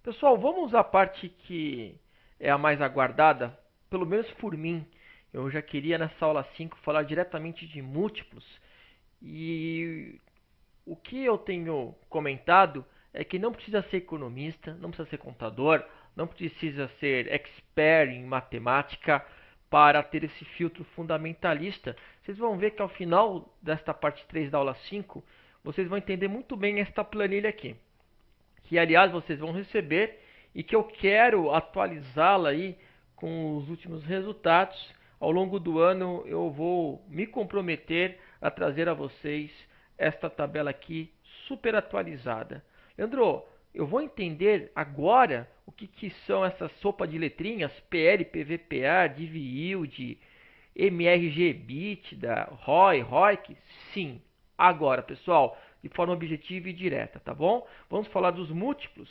Pessoal, vamos à parte que é a mais aguardada, pelo menos por mim. Eu já queria nessa aula 5 falar diretamente de múltiplos e o que eu tenho comentado é que não precisa ser economista, não precisa ser contador, não precisa ser expert em matemática para ter esse filtro fundamentalista. Vocês vão ver que ao final desta parte 3 da aula 5, vocês vão entender muito bem esta planilha aqui, que aliás vocês vão receber e que eu quero atualizá-la aí com os últimos resultados. Ao longo do ano eu vou me comprometer a trazer a vocês esta tabela aqui super atualizada. Leandro, eu vou entender agora o que são essas sopa de letrinhas, PL, PVPA, Div Yield, MRG EBITDA, ROI, ROIC? Sim. Agora, pessoal, de forma objetiva e direta, tá bom? Vamos falar dos múltiplos,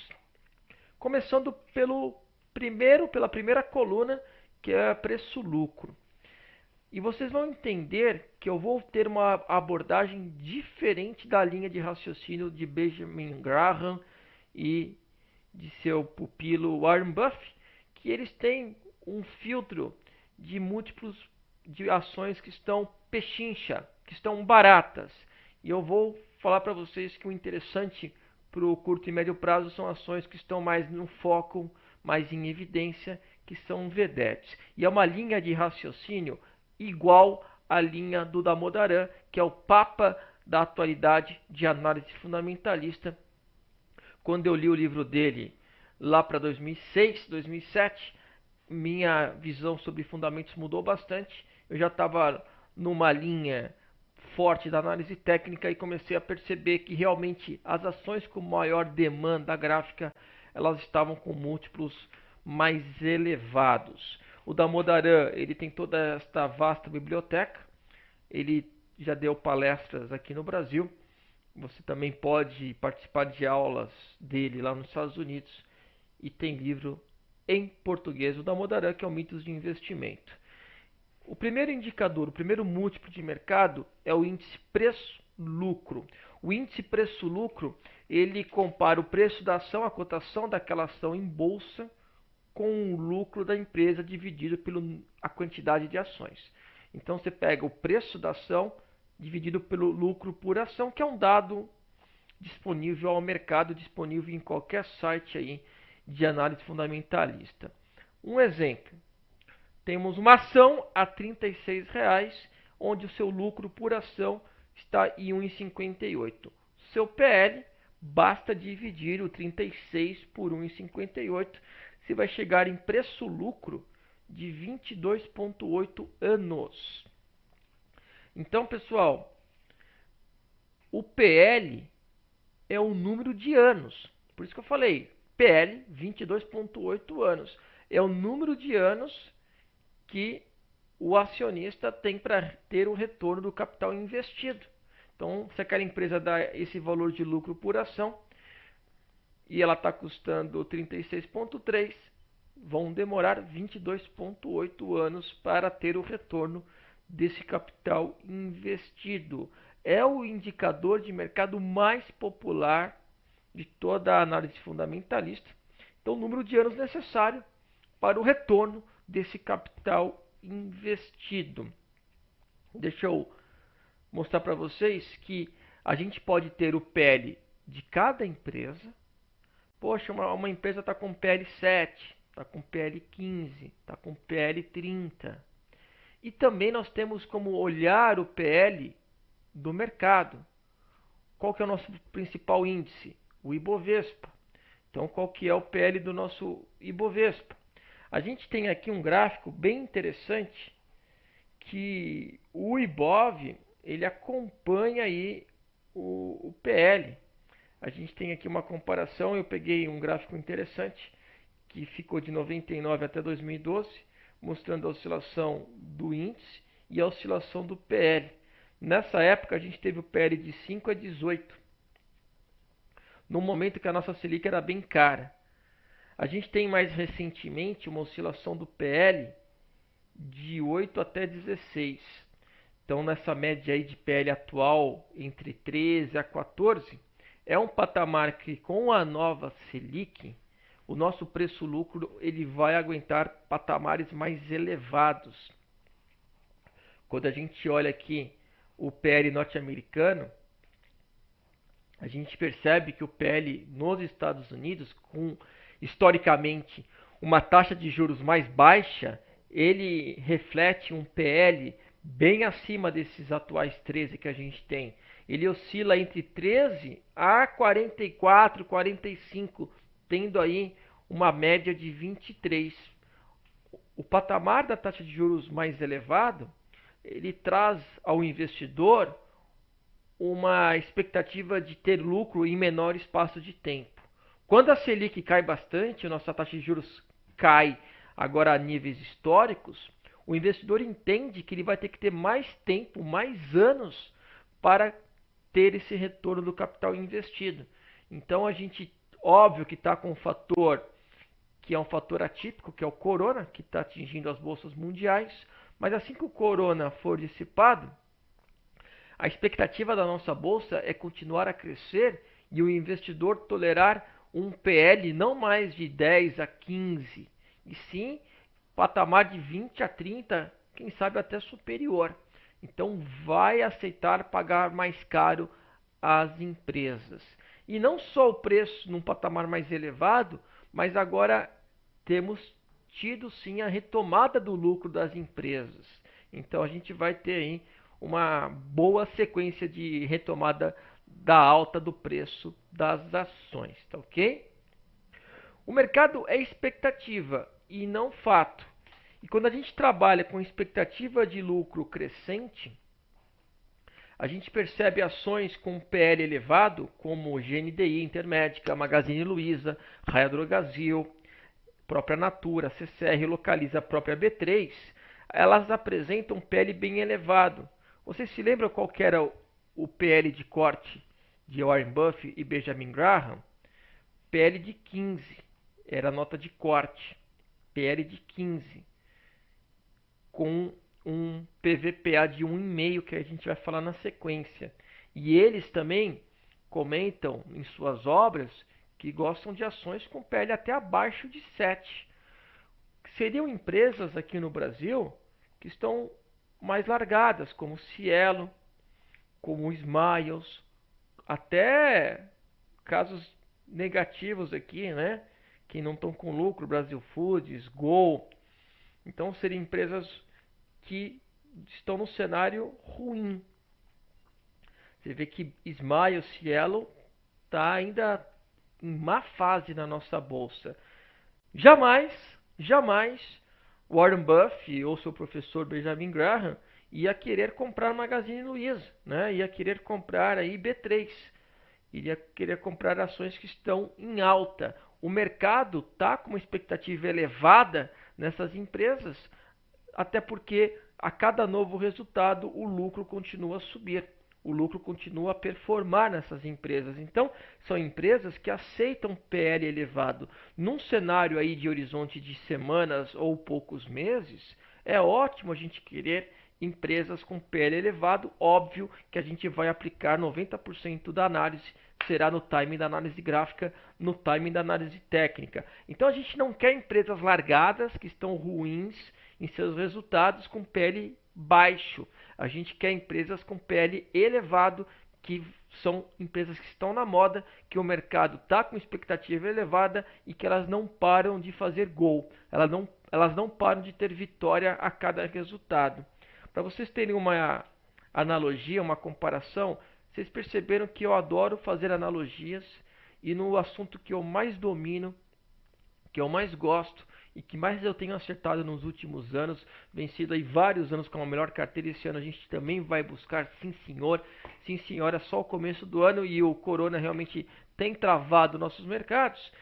começando pela primeira coluna, que é preço-lucro. E vocês vão entender que eu vou ter uma abordagem diferente da linha de raciocínio de Benjamin Graham e de seu pupilo Warren Buffett, que eles têm um filtro de múltiplos de ações que estão pechincha, que estão baratas. E eu vou falar para vocês que o interessante para o curto e médio prazo são ações que estão mais no foco, mais em evidência, que são vedetes. E é uma linha de raciocínio igual à linha do Damodaran, que é o papa da atualidade de análise fundamentalista. Quando eu li o livro dele lá para 2006, 2007, minha visão sobre fundamentos mudou bastante. Eu já estava numa linha forte da análise técnica e comecei a perceber que realmente as ações com maior demanda gráfica, elas estavam com múltiplos mais elevados. O Damodaran, ele tem toda esta vasta biblioteca, ele já deu palestras aqui no Brasil. Você também pode participar de aulas dele lá nos Estados Unidos e tem livro em português, o Damodaran, que é o Mitos de Investimento. O primeiro indicador, o primeiro múltiplo de mercado é o índice preço-lucro. O índice preço-lucro, ele compara o preço da ação, a cotação daquela ação em bolsa, com o lucro da empresa dividido pela quantidade de ações. Então você pega o preço da ação dividido pelo lucro por ação, que é um dado disponível ao mercado, disponível em qualquer site aí de análise fundamentalista. Um exemplo, temos uma ação a R$ 36, onde o seu lucro por ação está em 1,58. Seu PL, basta dividir o 36 por 1,58, você vai chegar em preço-lucro de 22,8 anos. Então, pessoal, o PL é o número de anos. Por isso que eu falei, PL 22,8 anos. É o número de anos que o acionista tem para ter o retorno do capital investido. Então, se aquela empresa dá esse valor de lucro por ação e ela está custando 36,3, vão demorar 22,8 anos para ter o retorno desse capital investido. É o indicador de mercado mais popular de toda a análise fundamentalista. Então, o número de anos necessário para o retorno desse capital investido. Deixa eu mostrar para vocês que a gente pode ter o PL de cada empresa. Poxa, uma empresa está com PL 7, está com PL 15, está com PL 30. E também nós temos como olhar o PL do mercado. Qual que é o nosso principal índice? O Ibovespa. Então, qual que é o PL do nosso Ibovespa? A gente tem aqui um gráfico bem interessante que o Ibov ele acompanha aí o PL. A gente tem aqui uma comparação, eu peguei um gráfico interessante que ficou de 99 até 2012, mostrando a oscilação do índice e a oscilação do PL. Nessa época a gente teve o PL de 5 a 18, no momento que a nossa Selic era bem cara. A gente tem mais recentemente uma oscilação do PL de 8 até 16. Então, nessa média aí de PL atual, entre 13 a 14, é um patamar que, com a nova Selic, o nosso preço-lucro ele vai aguentar patamares mais elevados. Quando a gente olha aqui o PL norte-americano, a gente percebe que o PL nos Estados Unidos, com historicamente uma taxa de juros mais baixa, ele reflete um PL bem acima desses atuais 13 que a gente tem. Ele oscila entre 13 a 44, 45, tendo aí uma média de 23. O patamar da taxa de juros mais elevado, ele traz ao investidor uma expectativa de ter lucro em menor espaço de tempo. Quando a Selic cai bastante, a nossa taxa de juros cai agora a níveis históricos, o investidor entende que ele vai ter que ter mais tempo, mais anos para ter esse retorno do capital investido. Então a gente, óbvio que está com um fator que é um fator atípico, que é o corona, que está atingindo as bolsas mundiais, mas assim que o corona for dissipado, a expectativa da nossa bolsa é continuar a crescer e o investidor tolerar um PL não mais de 10 a 15, e sim patamar de 20 a 30, quem sabe até superior. Então vai aceitar pagar mais caro as empresas. E não só o preço num patamar mais elevado, mas agora temos tido sim a retomada do lucro das empresas. Então a gente vai ter aí uma boa sequência de retomada da alta do preço das ações, tá ok? O mercado é expectativa e não fato. E quando a gente trabalha com expectativa de lucro crescente, a gente percebe ações com PL elevado, como GNDI, Intermédica, Magazine Luiza, Raia Drogasil, própria Natura, CCR, Localiza, a própria B3, elas apresentam PL bem elevado. Você se lembra qual que era o PL de corte de Warren Buffett e Benjamin Graham? PL de 15, era a nota de corte. PL de 15, com um PVPA de 1,5 que a gente vai falar na sequência. E eles também comentam em suas obras que gostam de ações com PL até abaixo de 7. Seriam empresas aqui no Brasil que estão mais largadas, como Cielo, como Smiles, até casos negativos aqui, né? Que não estão com lucro, Brasil Foods, Gol. Então seriam empresas que estão no cenário ruim. Você vê que Smile, Cielo está ainda em má fase na nossa bolsa. Jamais, jamais Warren Buffett ou seu professor Benjamin Graham ia querer comprar Magazine Luiza, né? Ia querer comprar aí B3, iria querer comprar ações que estão em alta. O mercado está com uma expectativa elevada nessas empresas, até porque a cada novo resultado o lucro continua a subir, o lucro continua a performar nessas empresas. Então, são empresas que aceitam PL elevado. Num cenário aí de horizonte de semanas ou poucos meses, é ótimo a gente querer empresas com PL elevado. Óbvio que a gente vai aplicar 90% da análise será no timing da análise gráfica, no timing da análise técnica. Então a gente não quer empresas largadas que estão ruins em seus resultados com PL baixo. A gente quer empresas com PL elevado, que são empresas que estão na moda, que o mercado está com expectativa elevada e que elas não param de fazer gol. Elas não param de ter vitória a cada resultado. Para vocês terem uma analogia, uma comparação, vocês perceberam que eu adoro fazer analogias e no assunto que eu mais domino, que eu mais gosto e que mais eu tenho acertado nos últimos anos, vencido aí vários anos com a melhor carteira. Esse ano a gente também vai buscar, sim senhor, é só o começo do ano e o corona realmente tem travado nossos mercados,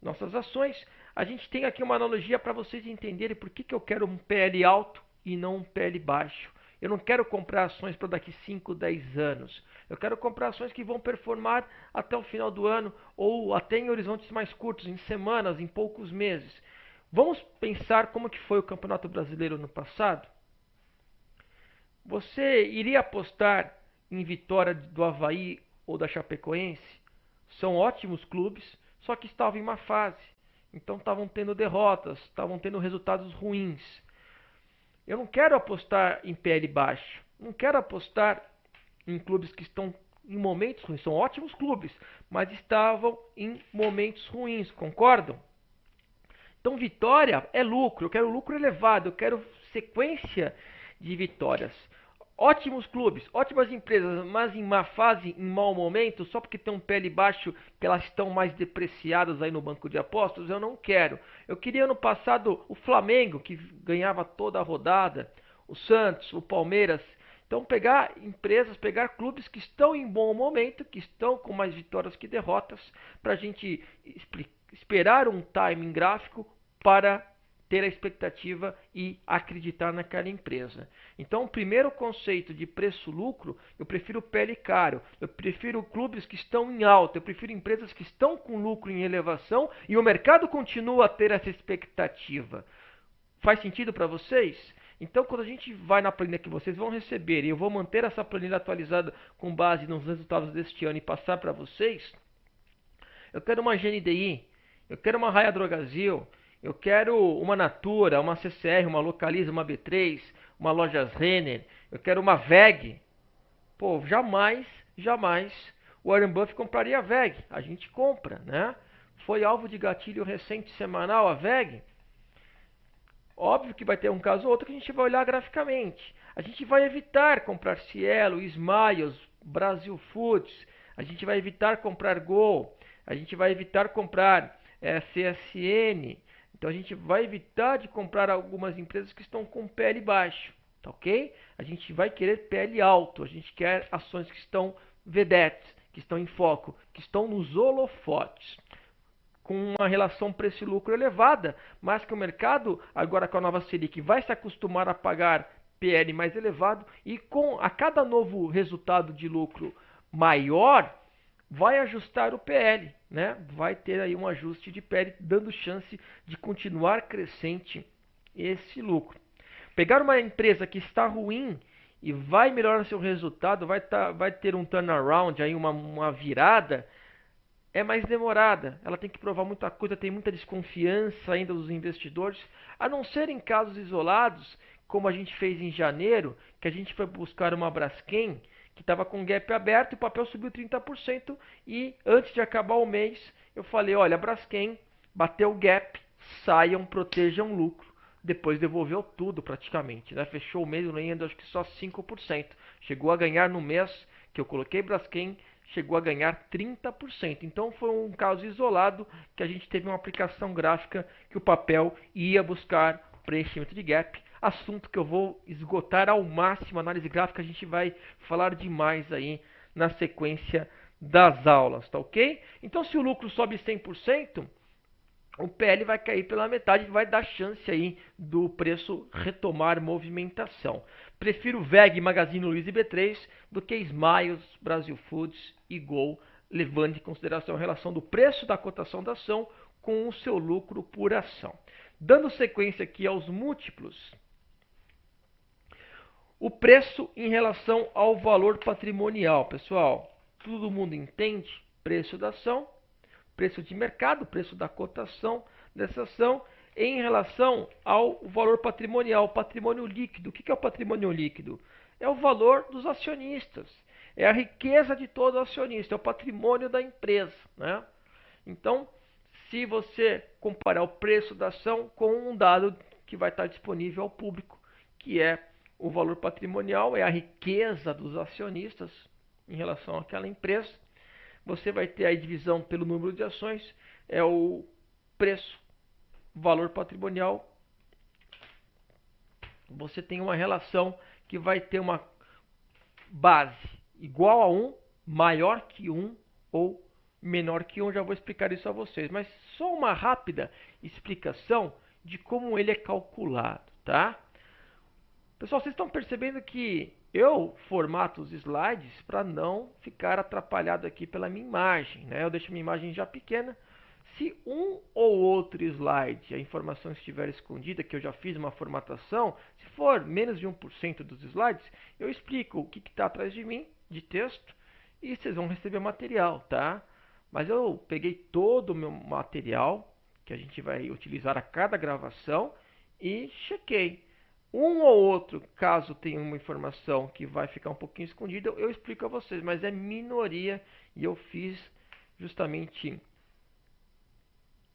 nossas ações. A gente tem aqui uma analogia para vocês entenderem por que eu quero um PL alto e não um PL baixo. Eu não quero comprar ações para daqui 5, 10 anos. Eu quero comprar ações que vão performar até o final do ano ou até em horizontes mais curtos, em semanas, em poucos meses. Vamos pensar como que foi o Campeonato Brasileiro no passado? Você iria apostar em vitória do Avaí ou da Chapecoense? São ótimos clubes, só que estavam em má fase. Então estavam tendo derrotas, estavam tendo resultados ruins. Eu não quero apostar em PL baixo, não quero apostar em clubes que estão em momentos ruins. São ótimos clubes, mas estavam em momentos ruins, concordam? Então vitória é lucro, eu quero lucro elevado, eu quero sequência de vitórias. Ótimos clubes, ótimas empresas, mas em má fase, em mau momento, só porque tem um PL baixo que elas estão mais depreciadas aí no banco de apostas, eu não quero. Eu queria ano passado o Flamengo, que ganhava toda a rodada, o Santos, o Palmeiras. Então pegar empresas, pegar clubes que estão em bom momento, que estão com mais vitórias que derrotas, para a gente esperar um timing gráfico para ter a expectativa e acreditar naquela empresa. Então, o primeiro conceito de preço-lucro, eu prefiro PL caro, eu prefiro clubes que estão em alta, eu prefiro empresas que estão com lucro em elevação e o mercado continua a ter essa expectativa. Faz sentido para vocês? Então, quando a gente vai na planilha que vocês vão receber, e eu vou manter essa planilha atualizada com base nos resultados deste ano e passar para vocês, eu quero uma GNDI, eu quero uma Raia Drogasil, eu quero uma Natura, uma CCR, uma Localiza, uma B3, uma Lojas Renner, eu quero uma VEG. Pô, jamais, jamais o Warren Buffett compraria a VEG. A gente compra, né? Foi alvo de gatilho recente semanal a VEG. Óbvio que vai ter um caso ou outro que a gente vai olhar graficamente. A gente vai evitar comprar Cielo, Smiles, Brasil Foods. A gente vai evitar comprar Gol. A gente vai evitar comprar CSN. Então a gente vai evitar de comprar algumas empresas que estão com PL baixo. Tá ok? A gente vai querer PL alto. A gente quer ações que estão vedettes, que estão em foco, que estão nos holofotes, com uma relação preço-lucro elevada, mas que o mercado, agora com a nova Selic, vai se acostumar a pagar PL mais elevado e com a cada novo resultado de lucro maior, vai ajustar o PL, né? Vai ter aí um ajuste de PL, dando chance de continuar crescente esse lucro. Pegar uma empresa que está ruim e vai melhorar seu resultado, vai ter um turnaround, aí uma virada, é mais demorada. Ela tem que provar muita coisa, tem muita desconfiança ainda dos investidores, a não ser em casos isolados, como a gente fez em janeiro, que a gente foi buscar uma Braskem, que estava com gap aberto e o papel subiu 30%, e antes de acabar o mês, eu falei, olha, a Braskem bateu o gap, saiam, protejam o lucro. Depois devolveu tudo praticamente, né? Fechou o mês ganhando acho que só 5%. Chegou a ganhar no mês que eu coloquei Braskem, chegou a ganhar 30%. Então foi um caso isolado que a gente teve uma aplicação gráfica que o papel ia buscar preenchimento de gap. Assunto que eu vou esgotar ao máximo, análise gráfica a gente vai falar demais aí na sequência das aulas, tá ok? Então se o lucro sobe 100%, o PL vai cair pela metade e vai dar chance aí do preço retomar movimentação. Prefiro VEG, Magazine Luiza e B3 do que Smiles, Brasil Foods e Gol, levando em consideração a relação do preço da cotação da ação com o seu lucro por ação. Dando sequência aqui aos múltiplos, o preço em relação ao valor patrimonial, pessoal, todo mundo entende? Preço da ação, preço de mercado, preço da cotação dessa ação em relação ao valor patrimonial, patrimônio líquido. O que é o patrimônio líquido? É o valor dos acionistas, é a riqueza de todo acionista, é o patrimônio da empresa, né? Então, se você comparar o preço da ação com um dado que vai estar disponível ao público, que é o valor patrimonial, é a riqueza dos acionistas em relação àquela empresa, você vai ter aí divisão pelo número de ações, é o preço, valor patrimonial. Você tem uma relação que vai ter uma base igual a 1, maior que 1 ou menor que 1. Já vou explicar isso a vocês, mas só uma rápida explicação de como ele é calculado, tá? Pessoal, vocês estão percebendo que eu formato os slides para não ficar atrapalhado aqui pela minha imagem, né? Eu deixo minha imagem já pequena. Se um ou outro slide, a informação estiver escondida, que eu já fiz uma formatação, se for menos de 1% dos slides, eu explico o que está atrás de mim, de texto, e vocês vão receber material, tá? Mas eu peguei todo o meu material, que que a gente vai utilizar a cada gravação e chequei. Um ou outro, caso tenha uma informação que vai ficar um pouquinho escondida, eu explico a vocês, mas é minoria e eu fiz justamente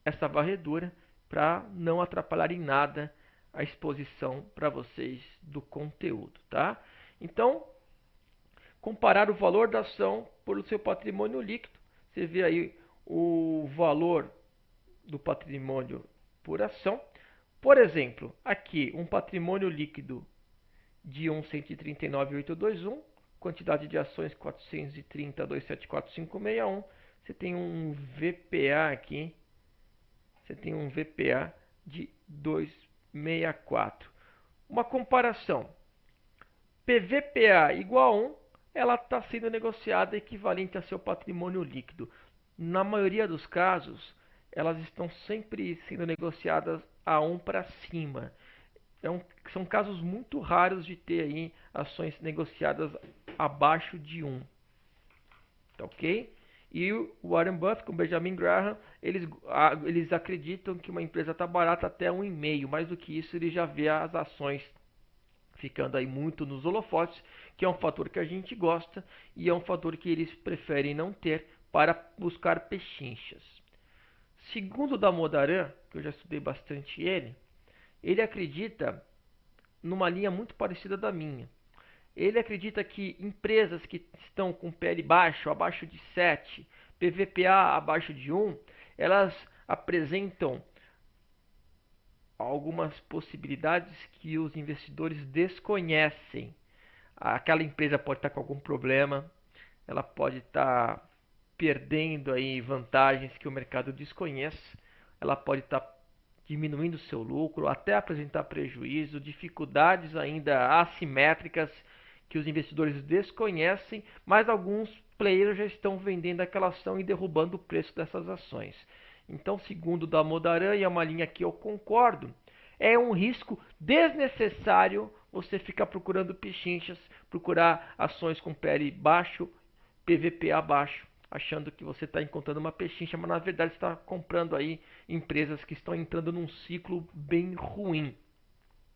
essa varredura para não atrapalhar em nada a exposição para vocês do conteúdo, tá? Então, comparar o valor da ação por o seu patrimônio líquido, você vê aí o valor do patrimônio por ação. Por exemplo, aqui um patrimônio líquido de 1.139.821, quantidade de ações 430.274.561. Você tem um VPA aqui, você tem um VPA de 264. Uma comparação, PVPA igual a 1, ela está sendo negociada equivalente a seu patrimônio líquido. Na maioria dos casos, elas estão sempre sendo negociadas a 1 para cima. São casos muito raros de ter aí ações negociadas abaixo de 1. Tá ok? E o Warren Buffett com o Benjamin Graham, eles acreditam que uma empresa está barata até 1,5. Mais do que isso, ele já vê as ações ficando aí muito nos holofotes, que é um fator que a gente gosta e é um fator que eles preferem não ter para buscar pechinchas. Segundo o Damodaran, que eu já estudei bastante ele acredita numa linha muito parecida da minha. Ele acredita que empresas que estão com PL baixo, abaixo de 7, PVPA abaixo de 1, elas apresentam algumas possibilidades que os investidores desconhecem. Aquela empresa pode estar com algum problema, ela pode estar perdendo aí vantagens que o mercado desconhece, ela pode estar diminuindo seu lucro, até apresentar prejuízo, dificuldades ainda assimétricas que os investidores desconhecem, mas alguns players já estão vendendo aquela ação e derrubando o preço dessas ações. Então, segundo o Damodaran, e é uma linha que eu concordo, é um risco desnecessário você ficar procurando pechinchas, procurar ações com PL baixo, PVPA baixo, achando que você está encontrando uma pechincha, mas na verdade está comprando aí empresas que estão entrando num ciclo bem ruim.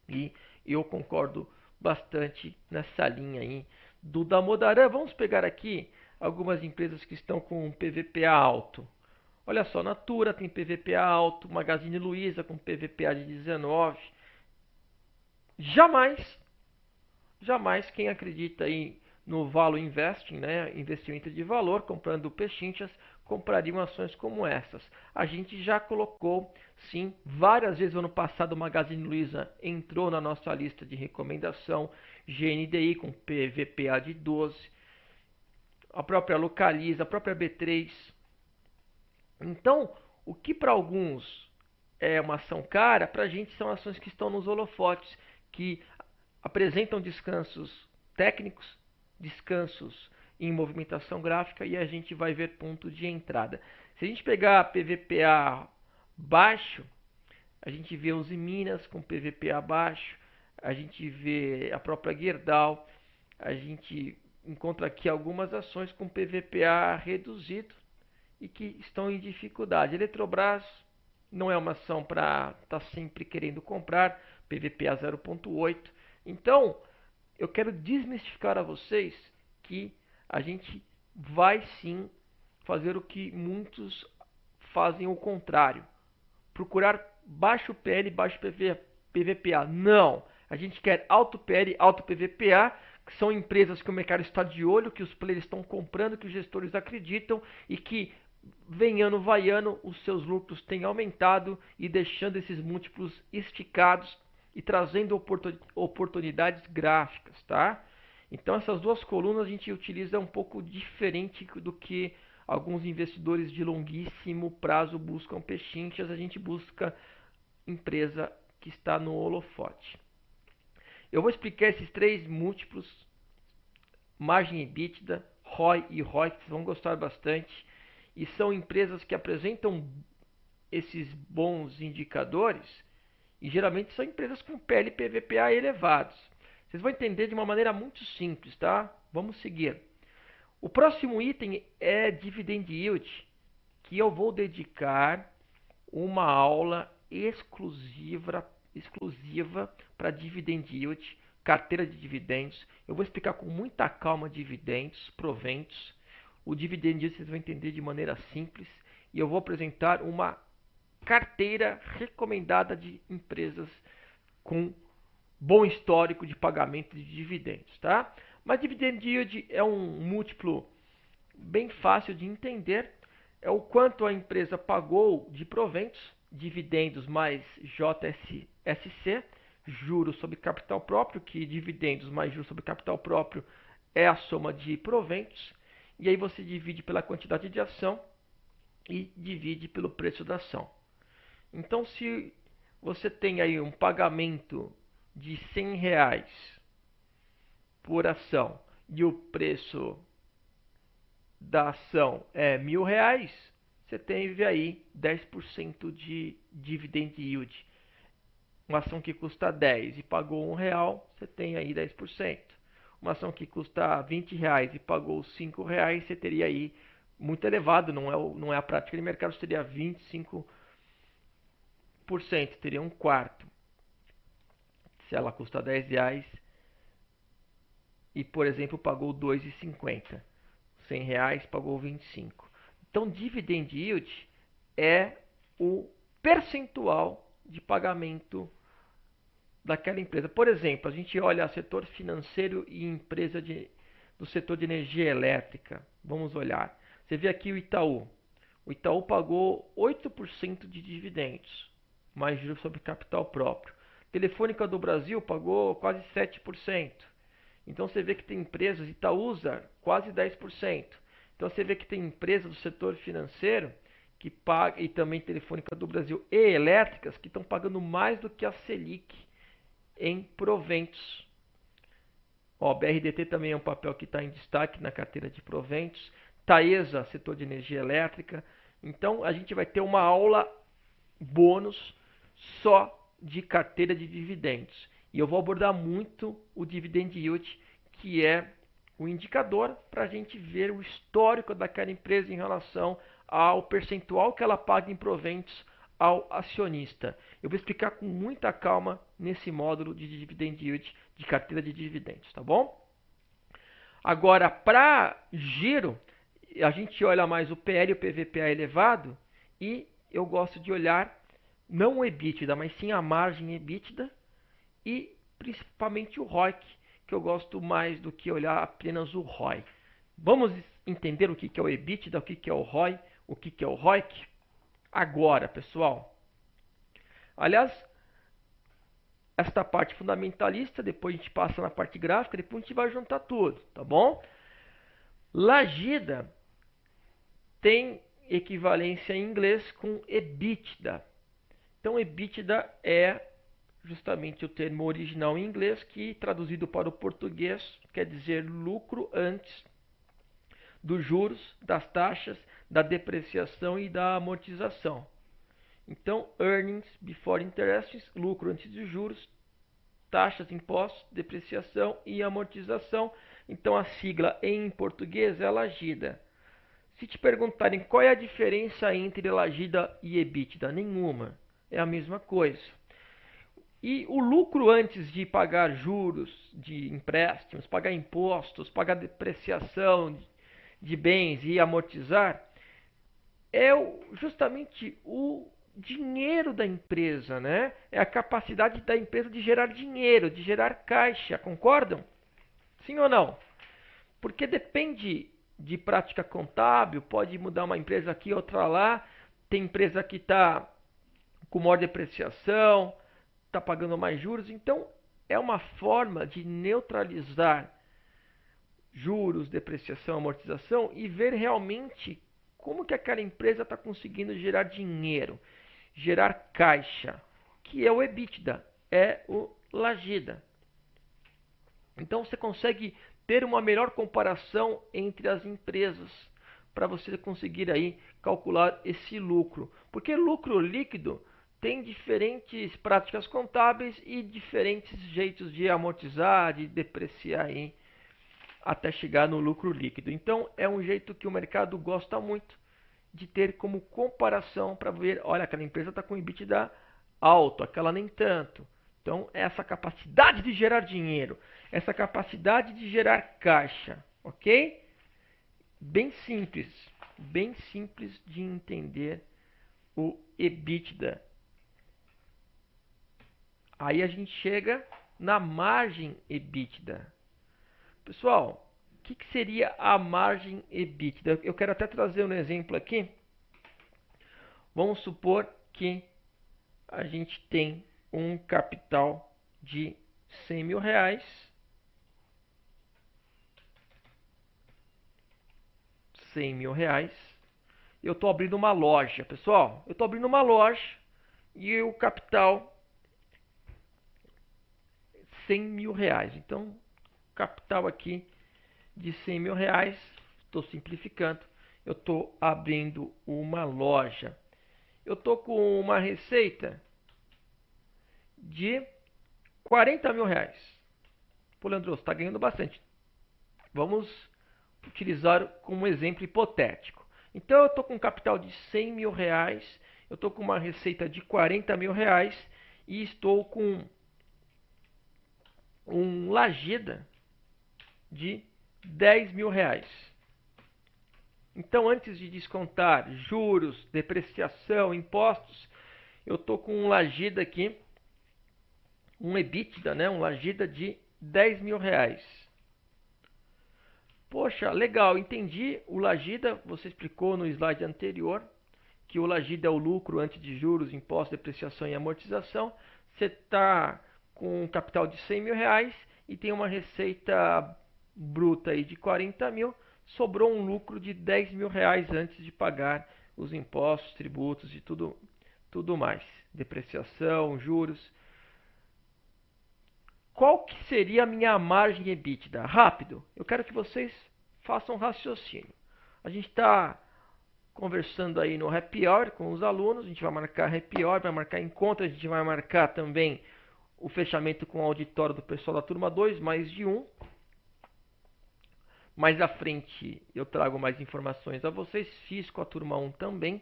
E eu concordo bastante nessa linha aí do Damodaran. Vamos pegar aqui algumas empresas que estão com PVPA alto. Olha só, Natura tem PVPA alto, Magazine Luiza com PVPA de 19. Jamais quem acredita aí no Value Investing, né, investimento de valor, comprando pechinchas, comprariam ações como essas. A gente já colocou, sim, várias vezes no ano passado o Magazine Luiza entrou na nossa lista de recomendação, GNDI com PVPA de 12, a própria Localiza, a própria B3. Então, o que para alguns é uma ação cara, para a gente são ações que estão nos holofotes, que apresentam descansos técnicos, descansos em movimentação gráfica e a gente vai ver ponto de entrada. Se a gente pegar PVPA baixo, a gente vê os Minas com PVPA baixo, a gente vê a própria Gerdau, a gente encontra aqui algumas ações com PVPA reduzido e que estão em dificuldade. Eletrobras não é uma ação para estar sempre querendo comprar, PVPA 0,8. Então, eu quero desmistificar a vocês que a gente vai sim fazer o que muitos fazem o contrário. Procurar baixo PL, baixo PVPA. Não! A gente quer alto PL, alto PVPA, que são empresas que o mercado está de olho, que os players estão comprando, que os gestores acreditam e que vem ano vai ano os seus lucros têm aumentado e deixando esses múltiplos esticados e trazendo oportunidades gráficas, tá? Então essas duas colunas a gente utiliza um pouco diferente do que alguns investidores de longuíssimo prazo buscam pechinchas, a gente busca empresa que está no holofote. Eu vou explicar esses três múltiplos, margem EBITDA, ROI e ROIC, vocês vão gostar bastante. E são empresas que apresentam esses bons indicadores e geralmente são empresas com PL e PVPA elevados. Vocês vão entender de uma maneira muito simples, tá? Vamos seguir. O próximo item é Dividend Yield, que eu vou dedicar uma aula exclusiva para dividend yield, carteira de dividendos. Eu vou explicar com muita calma dividendos, proventos. O dividend yield vocês vão entender de maneira simples. E eu vou apresentar uma carteira recomendada de empresas com bom histórico de pagamento de dividendos, tá? Mas dividend yield é um múltiplo bem fácil de entender, é o quanto a empresa pagou de proventos, dividendos mais JSC, juros sobre capital próprio, que dividendos mais juros sobre capital próprio é a soma de proventos, e aí você divide pela quantidade de ação e divide pelo preço da ação. Então, se você tem aí um pagamento de R$ 100 por ação e o preço da ação é R$ 1.000, você teve aí 10% de dividend yield. Uma ação que custa 10 e pagou R$ 1, você tem aí 10%. Uma ação que custa R$ 20 e pagou R$ 5, você teria aí muito elevado, não é a prática de mercado, seria 25%, teria um quarto. Se ela custa R$ 10 e, por exemplo, pagou R$ 2,50. R$ 100 pagou 25. Então, dividend yield é o percentual de pagamento daquela empresa. Por exemplo, a gente olha setor financeiro e empresa do setor de energia elétrica. Vamos olhar. Você vê aqui o Itaú. O Itaú pagou 8% de dividendos, mais juros sobre capital próprio. Telefônica do Brasil pagou quase 7%. Então você vê que tem empresas, Itaúsa, quase 10%. Então você vê que tem empresas do setor financeiro que pagam, e também Telefônica do Brasil e elétricas, que estão pagando mais do que a Selic em proventos. Ó, BRDT também é um papel que está em destaque na carteira de proventos. Taesa, setor de energia elétrica. Então a gente vai ter uma aula bônus só de carteira de dividendos. E eu vou abordar muito o dividend yield, que é o indicador para a gente ver o histórico daquela empresa em relação ao percentual que ela paga em proventos ao acionista. Eu vou explicar com muita calma nesse módulo de dividend yield de carteira de dividendos, tá bom? Agora, para giro, a gente olha mais o PL e o PVPA elevado e eu gosto de olhar não o EBITDA, mas sim a margem EBITDA e principalmente o ROIC, que eu gosto mais do que olhar apenas o ROI. Vamos entender o que é o EBITDA, o que é o ROI, o que é o ROIC? Agora, pessoal. Aliás, esta parte fundamentalista, depois a gente passa na parte gráfica, depois a gente vai juntar tudo, tá bom? Lagida tem equivalência em inglês com EBITDA. Então, EBITDA é justamente o termo original em inglês que, traduzido para o português, quer dizer lucro antes dos juros, das taxas, da depreciação e da amortização. Então, earnings before interest, lucro antes dos juros, taxas, impostos, depreciação e amortização. Então, a sigla em português é Lagida. Se te perguntarem qual é a diferença entre Lagida e EBITDA, nenhuma. É a mesma coisa. E o lucro antes de pagar juros de empréstimos, pagar impostos, pagar depreciação de bens e amortizar, é justamente o dinheiro da empresa, né? É a capacidade da empresa de gerar dinheiro, de gerar caixa, concordam? Sim ou não? Porque depende de prática contábil, pode mudar uma empresa aqui, outra lá. Tem empresa que está com maior depreciação, está pagando mais juros. Então, é uma forma de neutralizar juros, depreciação, amortização e ver realmente como que aquela empresa está conseguindo gerar dinheiro, gerar caixa, que é o EBITDA, é o Lagida. Então você consegue ter uma melhor comparação entre as empresas para você conseguir aí calcular esse lucro. Porque lucro líquido tem diferentes práticas contábeis e diferentes jeitos de amortizar, de depreciar aí, até chegar no lucro líquido. Então é um jeito que o mercado gosta muito de ter como comparação para ver, olha, aquela empresa está com EBITDA alto, aquela nem tanto. Então, essa capacidade de gerar dinheiro, essa capacidade de gerar caixa, ok? Bem simples de entender o EBITDA. Aí a gente chega na margem EBITDA. Pessoal, o que seria a margem EBITDA? Eu quero até trazer um exemplo aqui. Vamos supor que a gente tem um capital de 100 mil reais. 100 mil reais. Eu estou abrindo uma loja, pessoal. Eu estou abrindo uma loja e o capital 100 mil reais. Então, capital aqui de 100 mil reais. Estou simplificando. Eu estou abrindo uma loja. Eu estou com uma receita de 40 mil reais. Pô, Leandro, você está ganhando bastante. Vamos utilizar como exemplo hipotético. Então, eu estou com um capital de 100 mil reais. Eu estou com uma receita de 40 mil reais. E estou com um lajeda de 10 mil reais. Então, antes de descontar juros, depreciação, impostos, eu estou com um lajeda aqui, um EBITDA, né? Um lajeda de 10 mil reais. Poxa, legal, entendi o lajeda, você explicou no slide anterior, que o lajeda é o lucro antes de juros, impostos, depreciação e amortização. Você está com um capital de 100 mil reais e tem uma receita bruta aí de 40 mil, sobrou um lucro de 10 mil reais antes de pagar os impostos, tributos e tudo mais. Depreciação, juros. Qual que seria a minha margem EBITDA? Rápido, eu quero que vocês façam um raciocínio. A gente está conversando aí no happy hour com os alunos, a gente vai marcar happy hour, vai marcar encontro, a gente vai marcar também o fechamento com o auditório do pessoal da turma 2, mais de um. Mais à frente eu trago mais informações a vocês, fiz com a turma 1 também.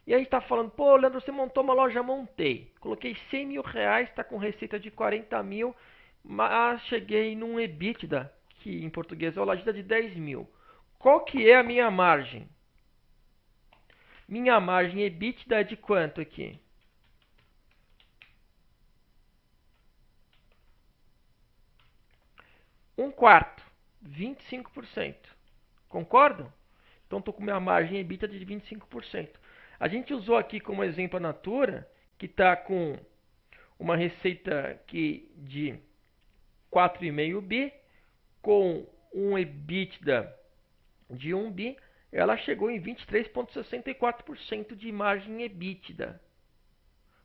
E a gente está falando, pô, Leandro, você montou uma loja? Montei. Coloquei 100 mil reais, está com receita de 40 mil, mas cheguei num EBITDA, que em português é o lajeda de 10 mil. Qual que é a minha margem? Minha margem EBITDA é de quanto aqui? Um quarto, 25%. Concordam? Então estou com minha margem EBITDA de 25%. A gente usou aqui como exemplo a Natura, que está com uma receita de 4,5 bi, com um EBITDA de 1 bi, ela chegou em 23,64% de margem EBITDA.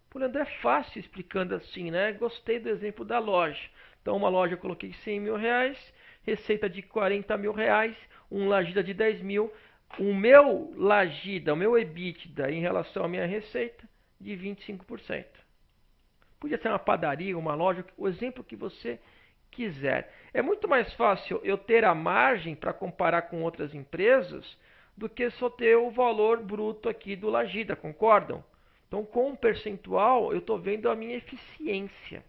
Pô, Leandro, é fácil explicando assim, né? Gostei do exemplo da loja. Então, uma loja eu coloquei 100 mil reais, receita de 40 mil reais, um lajida de 10 mil, o meu lajida, o meu EBITDA em relação à minha receita, de 25%. Podia ser uma padaria, uma loja, o exemplo que você quiser. É muito mais fácil eu ter a margem para comparar com outras empresas do que só ter o valor bruto aqui do lajida, concordam? Então, com o percentual, eu estou vendo a minha eficiência.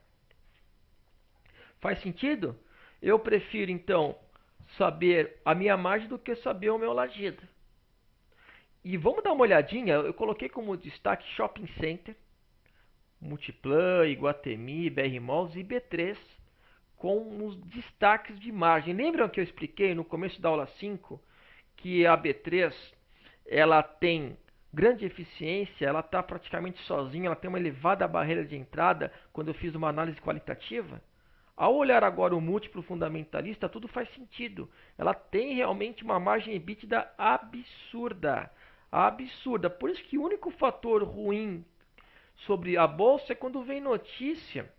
Faz sentido? Eu prefiro, então, saber a minha margem do que saber o meu lajida. E vamos dar uma olhadinha, eu coloquei como destaque Shopping Center, Multiplan, Iguatemi, BR Malls e B3 com os destaques de margem. Lembram que eu expliquei no começo da aula 5 que a B3 ela tem grande eficiência, ela está praticamente sozinha, ela tem uma elevada barreira de entrada quando eu fiz uma análise qualitativa? Ao olhar agora o múltiplo fundamentalista, tudo faz sentido. Ela tem realmente uma margem EBITDA absurda. Absurda. Por isso que o único fator ruim sobre a bolsa é quando vem notícia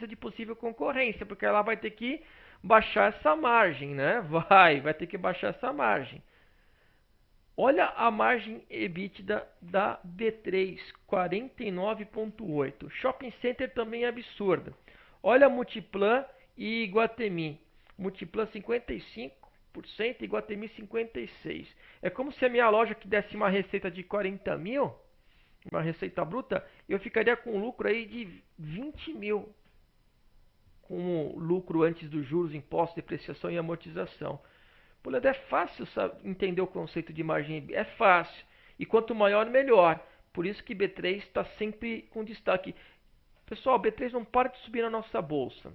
de possível concorrência, porque ela vai ter que baixar essa margem, né? Vai ter que baixar essa margem. Olha a margem EBITDA da B3, 49,8. Shopping Center também é absurda. Olha a Multiplan e Iguatemi. Multiplan 55, 25%, Iguatemi 56%. É como se a minha loja que desse uma receita de 40 mil, uma receita bruta, eu ficaria com um lucro aí de 20 mil. Com lucro antes dos juros, impostos, depreciação e amortização. Pô, Leandro, é fácil entender o conceito de margem. É fácil. E quanto maior, melhor. Por isso que B3 está sempre com destaque. Pessoal, B3 não para de subir na nossa bolsa.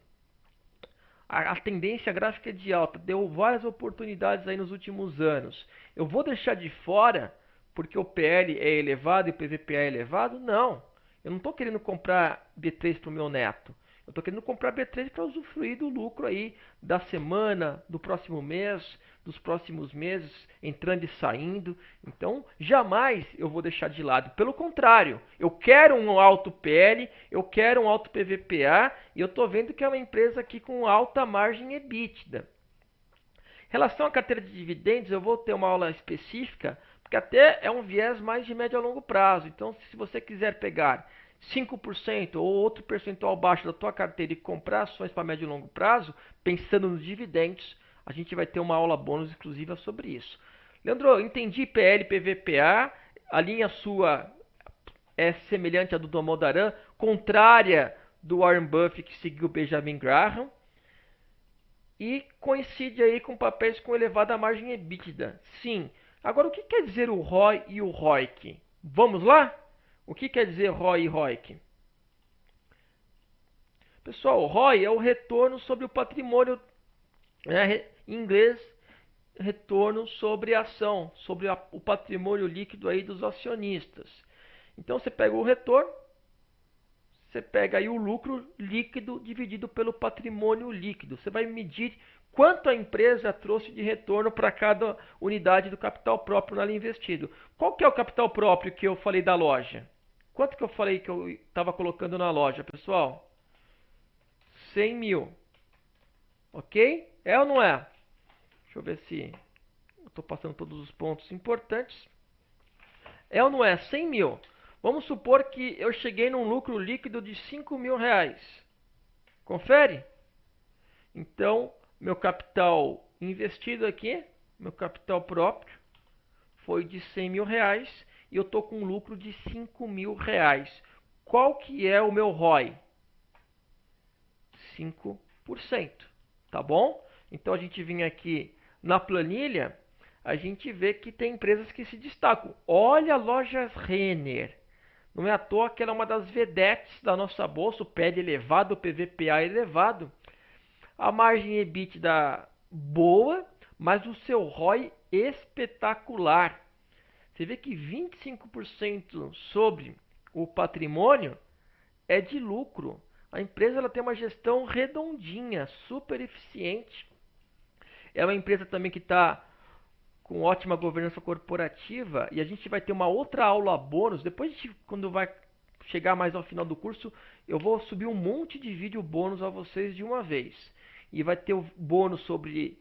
A tendência gráfica é de alta. Deu várias oportunidades aí nos últimos anos. Eu vou deixar de fora porque o PL é elevado e o PVPA é elevado? Não. Eu não estou querendo comprar B3 para o meu neto. Eu estou querendo comprar B3 para usufruir do lucro aí da semana, do próximo mês, dos próximos meses, entrando e saindo. Então, jamais eu vou deixar de lado. Pelo contrário, eu quero um alto PL, eu quero um alto PVPA e eu estou vendo que é uma empresa aqui com alta margem EBITDA. Em relação à carteira de dividendos, eu vou ter uma aula específica, porque até é um viés mais de médio a longo prazo. Então, se você quiser pegar 5% ou outro percentual baixo da tua carteira e comprar ações para médio e longo prazo, pensando nos dividendos, a gente vai ter uma aula bônus exclusiva sobre isso. Leandro, entendi PL, PVPA, a linha sua é semelhante à do Damodaran, contrária do Warren Buffett que seguiu o Benjamin Graham, e coincide aí com papéis com elevada margem EBITDA. Sim. Agora, o que quer dizer o ROI e o ROIC? Vamos lá? O que quer dizer ROI e ROIC? Pessoal, o ROI é o retorno sobre o patrimônio, né? Em inglês, retorno sobre a ação, sobre o patrimônio líquido aí dos acionistas. Então você pega o retorno, você pega aí o lucro líquido dividido pelo patrimônio líquido. Você vai medir quanto a empresa trouxe de retorno para cada unidade do capital próprio nela investido. Qual que é o capital próprio que eu falei da loja? Quanto que eu falei que eu estava colocando na loja, pessoal? 100 mil. Ok? É ou não é? Deixa eu ver se eu estou passando todos os pontos importantes. É ou não é? 100 mil. Vamos supor que eu cheguei num lucro líquido de 5 mil reais. Confere? Então, meu capital investido aqui, meu capital próprio, foi de 100 mil reais e eu estou com um lucro de 5 mil reais. Qual que é o meu ROI? 5%. Tá bom? Então a gente vem aqui na planilha, a gente vê que tem empresas que se destacam. Olha a Lojas Renner. Não é à toa que ela é uma das vedetes da nossa bolsa, o PL elevado, o PVPA elevado. A margem EBITDA boa, mas o seu ROI espetacular. Você vê que 25% sobre o patrimônio é de lucro. A empresa ela tem uma gestão redondinha, super eficiente. É uma empresa também que está com ótima governança corporativa e a gente vai ter uma outra aula bônus. Depois, quando vai chegar mais ao final do curso, eu vou subir um monte de vídeo bônus a vocês de uma vez. E vai ter o bônus sobre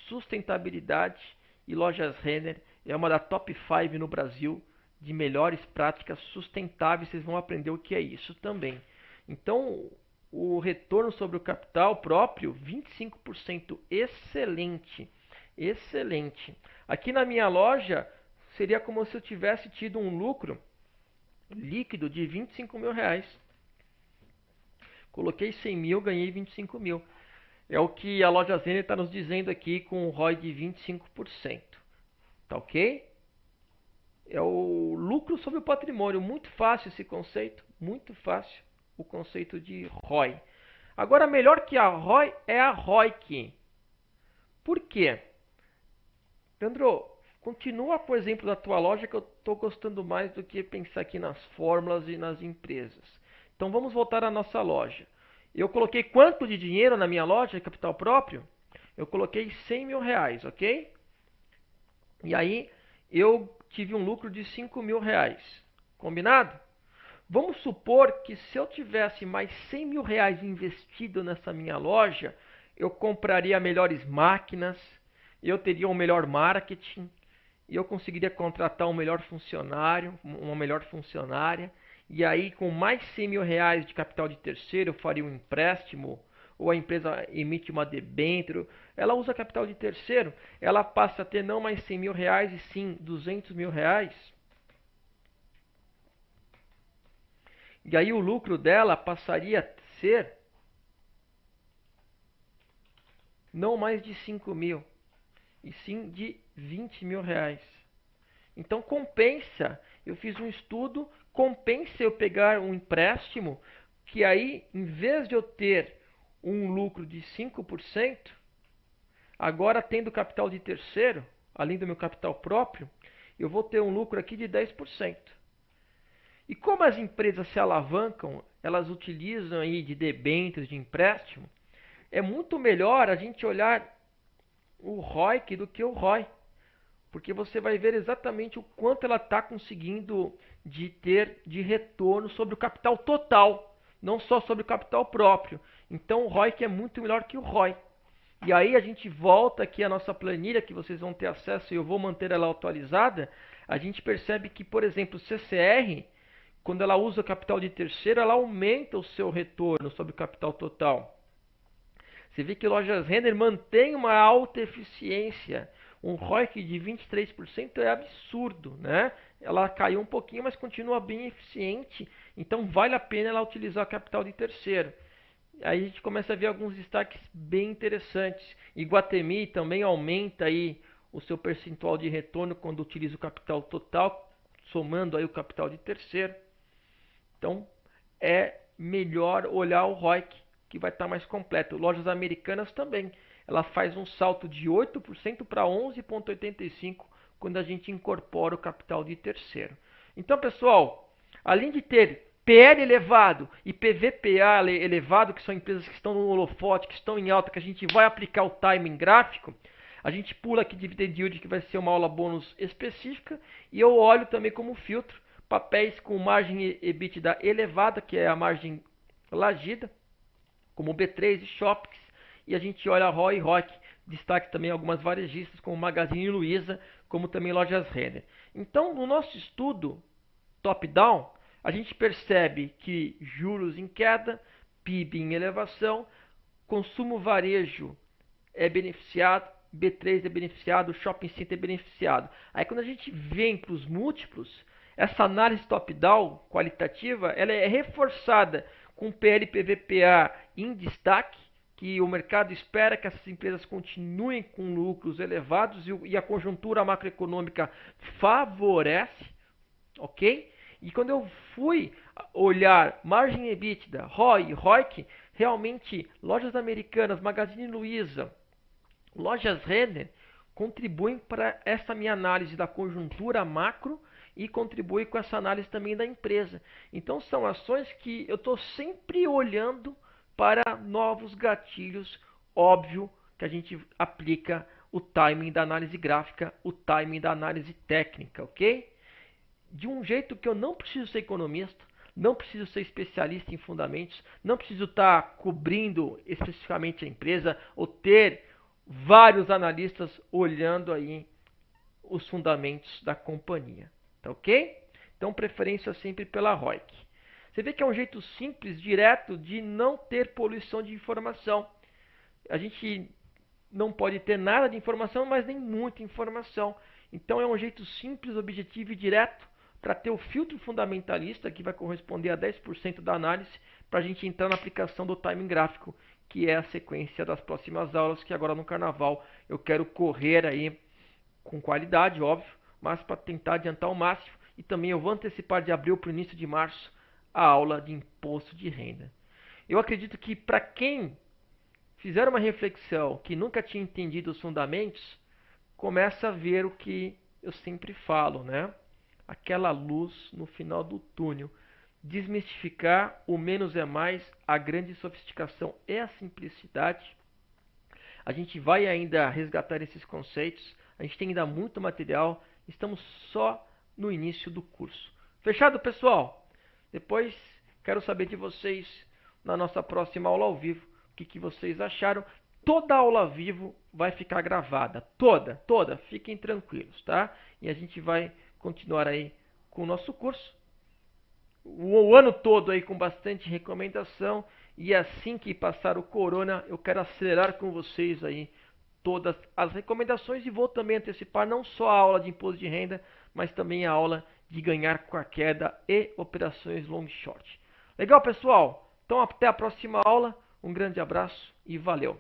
sustentabilidade e Lojas Renner. É uma da top 5 no Brasil de melhores práticas sustentáveis. Vocês vão aprender o que é isso também. Então, o retorno sobre o capital próprio, 25%, excelente. Excelente. Aqui na minha loja, seria como se eu tivesse tido um lucro líquido de 25 mil reais. Coloquei 100 mil, ganhei 25 mil. É o que a loja Zenner está nos dizendo aqui com um ROI de 25%. Tá ok? É o lucro sobre o patrimônio. Muito fácil esse conceito. Muito fácil o conceito de ROI. Agora, melhor que a ROI é a ROIC. Por quê? Leandro, continua com o exemplo da tua loja que eu estou gostando mais do que pensar aqui nas fórmulas e nas empresas. Então vamos voltar à nossa loja. Eu coloquei quanto de dinheiro na minha loja, capital próprio? Eu coloquei 100 mil reais, ok? E aí eu tive um lucro de 5 mil reais. Combinado? Vamos supor que se eu tivesse mais 100 mil reais investido nessa minha loja, eu compraria melhores máquinas, eu teria um melhor marketing, e eu conseguiria contratar um melhor funcionário, uma melhor funcionária, e aí com mais 100 mil reais de capital de terceiro eu faria um empréstimo ou a empresa emite uma debênture, ela usa capital de terceiro, ela passa a ter não mais 100 mil reais e sim 200 mil reais. E aí o lucro dela passaria a ser não mais de 5 mil, e sim de 20 mil reais. Então compensa, eu fiz um estudo, compensa eu pegar um empréstimo, que aí, em vez de eu ter um lucro de 5%, agora tendo capital de terceiro, além do meu capital próprio, eu vou ter um lucro aqui de 10%. E como as empresas se alavancam, elas utilizam aí de debêntures, de empréstimo, é muito melhor a gente olhar o ROIC do que o ROI, porque você vai ver exatamente o quanto ela está conseguindo de ter de retorno sobre o capital total, não só sobre o capital próprio. Então o ROIC é muito melhor que o ROI. E aí a gente volta aqui à nossa planilha, que vocês vão ter acesso e eu vou manter ela atualizada. A gente percebe que, por exemplo, o CCR, quando ela usa o capital de terceiro, ela aumenta o seu retorno sobre o capital total. Você vê que Lojas Renner mantém uma alta eficiência. Um ROIC de 23% é absurdo, né? Ela caiu um pouquinho, mas continua bem eficiente. Então vale a pena ela utilizar capital de terceiro. Aí a gente começa a ver alguns destaques bem interessantes. Iguatemi também aumenta aí o seu percentual de retorno quando utiliza o capital total, somando aí o capital de terceiro. Então é melhor olhar o ROIC, que vai estar mais completo. Lojas Americanas também. Ela faz um salto de 8% para 11,85% quando a gente incorpora o capital de terceiro. Então, pessoal, além de ter PL elevado e PVPA elevado, que são empresas que estão no holofote, que estão em alta, que a gente vai aplicar o timing gráfico, a gente pula aqui dividend yield, que vai ser uma aula bônus específica, e eu olho também como filtro papéis com margem EBITDA elevada, que é a margem lagida, como B3 e Shoppings, e a gente olha ROI e ROIC, destaque também algumas varejistas como Magazine Luiza, como também Lojas Renner. Então, no nosso estudo top-down, a gente percebe que juros em queda, PIB em elevação, consumo varejo é beneficiado, B3 é beneficiado, Shopping Center é beneficiado. Aí quando a gente vem para os múltiplos, essa análise top-down qualitativa, ela é reforçada com PL e PVPA em destaque, que o mercado espera que essas empresas continuem com lucros elevados e a conjuntura macroeconômica favorece, ok? E quando eu fui olhar margem EBITDA, ROI, ROIC, realmente Lojas Americanas, Magazine Luiza, Lojas Renner contribuem para essa minha análise da conjuntura macro e contribui com essa análise também da empresa. Então são ações que eu estou sempre olhando para novos gatilhos, óbvio que a gente aplica o timing da análise gráfica, o timing da análise técnica, ok? De um jeito que eu não preciso ser economista, não preciso ser especialista em fundamentos, não preciso estar cobrindo especificamente a empresa ou ter vários analistas olhando aí os fundamentos da companhia, tá ok? Então preferência sempre pela ROIC. Você vê que é um jeito simples, direto de não ter poluição de informação. A gente não pode ter nada de informação, mas nem muita informação. Então é um jeito simples, objetivo e direto para ter o filtro fundamentalista, que vai corresponder a 10% da análise, para a gente entrar na aplicação do timing gráfico, que é a sequência das próximas aulas, que agora no carnaval eu quero correr aí com qualidade, óbvio, mas para tentar adiantar o máximo. E também eu vou antecipar de abril para o início de março a aula de imposto de renda. Eu acredito que para quem fizer uma reflexão que nunca tinha entendido os fundamentos, começa a ver o que eu sempre falo, né? Aquela luz no final do túnel. Desmistificar o menos é mais, a grande sofisticação é a simplicidade. A gente vai ainda resgatar esses conceitos, a gente tem ainda muito material, estamos só no início do curso. Fechado, pessoal? Depois quero saber de vocês na nossa próxima aula ao vivo, o que vocês acharam. Toda aula ao vivo vai ficar gravada, toda, fiquem tranquilos, tá? E a gente vai continuar aí com o nosso curso, o ano todo aí com bastante recomendação E assim que passar o corona, eu quero acelerar com vocês aí todas as recomendações e vou também antecipar não só a aula de imposto de renda, mas também a aula de ganhar com a queda e operações long short. Legal, pessoal? Então até a próxima aula. Um grande abraço e valeu!